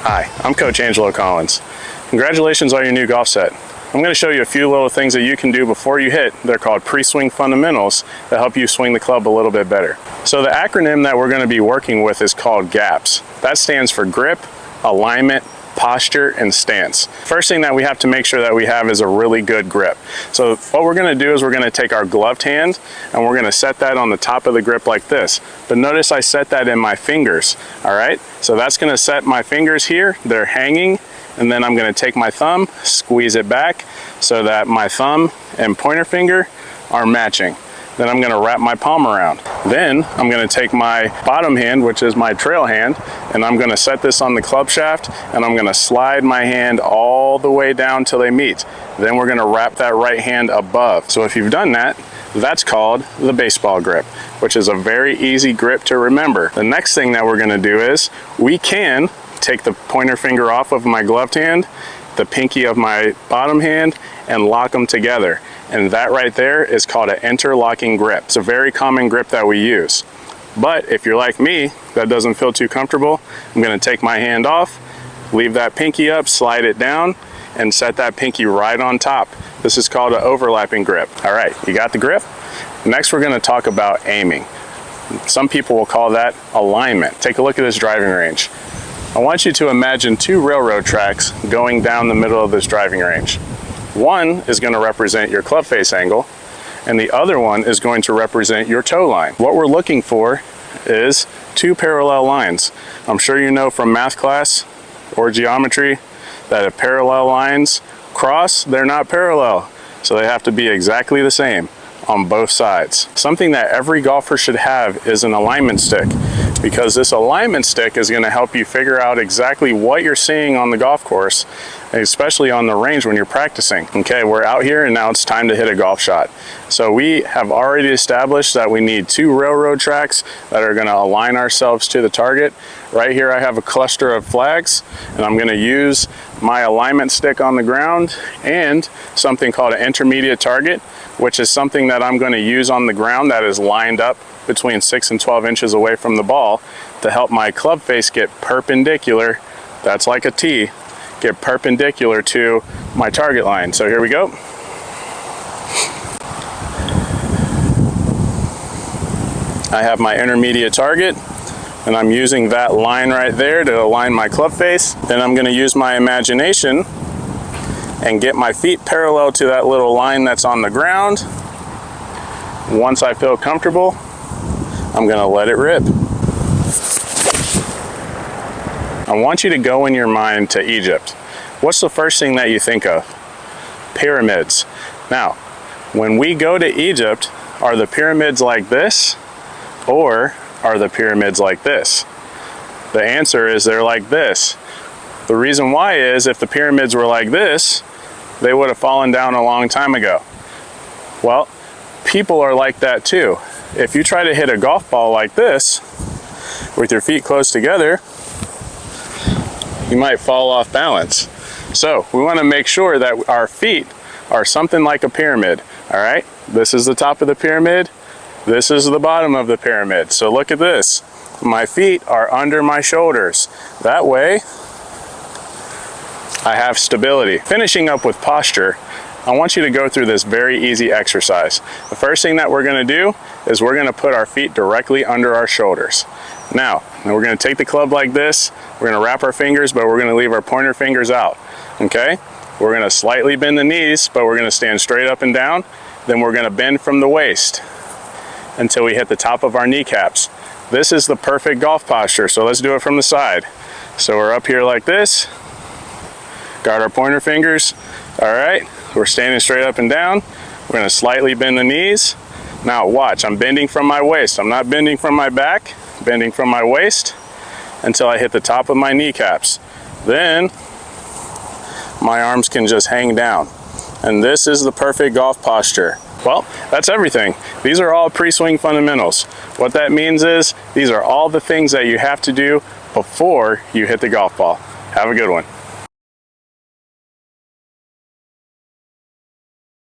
Hi, I'm Coach Angelo Collins. Congratulations on your new golf set. I'm going to show you a few little things that you can do before you hit. They're called pre-swing fundamentals that help you swing the club a little bit better. So the acronym that we're going to be working with is called GAPS. That stands for grip, alignment, posture, and stance. First thing that we have to make sure that we have is a really good grip. So what we're going to do is we're going to take our gloved hand and we're going to set that on the top of the grip like this. But notice I set that in my fingers, all right? So that's going to set my fingers here. They're hanging, and then I'm going to take my thumb, squeeze it back so that my thumb and pointer finger are matching. Then I'm going to wrap my palm around. Then I'm going to take my bottom hand, which is my trail hand, and I'm going to set this on the club shaft, and I'm going to slide my hand all the way down till they meet. Then we're going to wrap that right hand above. So if you've done that, that's called the baseball grip, which is a very easy grip to remember. The next thing that we're going to do is we can take the pointer finger off of my gloved hand, the pinky of my bottom hand, and lock them together. And that right there is called an interlocking grip. It's a very common grip that we use. But if you're like me, that doesn't feel too comfortable, I'm going to take my hand off, leave that pinky up, slide it down, and set that pinky right on top. This is called an overlapping grip. All right, you got the grip? Next, we're going to talk about aiming. Some people will call that alignment. Take a look at this driving range. I want you to imagine two railroad tracks going down the middle of this driving range. One is going to represent your club face angle, and the other one is going to represent your toe line. What we're looking for is two parallel lines. I'm sure you know from math class or geometry that if parallel lines cross, they're not parallel. So they have to be exactly the same on both sides. Something that every golfer should have is an alignment stick, because this alignment stick is going to help you figure out exactly what you're seeing on the golf course, especially on the range when you're practicing. Okay, we're out here and now it's time to hit a golf shot. So we have already established that we need two railroad tracks that are going to align ourselves to the target. Right here I have a cluster of flags, and I'm going to use my alignment stick on the ground and something called an intermediate target, which is something that I'm going to use on the ground that is lined up between 6 and 12 inches away from the ball to help my club face get perpendicular. That's like a T, get perpendicular to my target line. So here we go. I have my intermediate target, and I'm using that line right there to align my club face. Then I'm going to use my imagination and get my feet parallel to that little line that's on the ground. Once I feel comfortable, I'm going to let it rip. I want you to go in your mind to Egypt. What's the first thing that you think of? Pyramids. Now, when we go to Egypt, are the pyramids like this, or are the pyramids like this? The answer is they're like this. The reason why is if the pyramids were like this, they would have fallen down a long time ago. Well, people are like that too. If you try to hit a golf ball like this with your feet close together, you might fall off balance. So we want to make sure that our feet are something like a pyramid. All right, this is the top of the pyramid, this is the bottom of the pyramid. So look at this, my feet are under my shoulders. That way I have stability. Finishing up with posture, I want you to go through this very easy exercise. The first thing that we're going to do is we're going to put our feet directly under our shoulders. Now we're going to take the club like this, we're going to wrap our fingers, but we're going to leave our pointer fingers out. Okay? We're going to slightly bend the knees, but we're going to stand straight up and down. Then we're going to bend from the waist until we hit the top of our kneecaps. This is the perfect golf posture, so let's do it from the side. So we're up here like this, got our pointer fingers. All right, we're standing straight up and down. We're going to slightly bend the knees. Now watch, I'm bending from my waist. I'm not bending from my back, bending from my waist until I hit the top of my kneecaps. Then my arms can just hang down. And this is the perfect golf posture. Well, that's everything. These are all pre-swing fundamentals. What that means is these are all the things that you have to do before you hit the golf ball. Have a good one.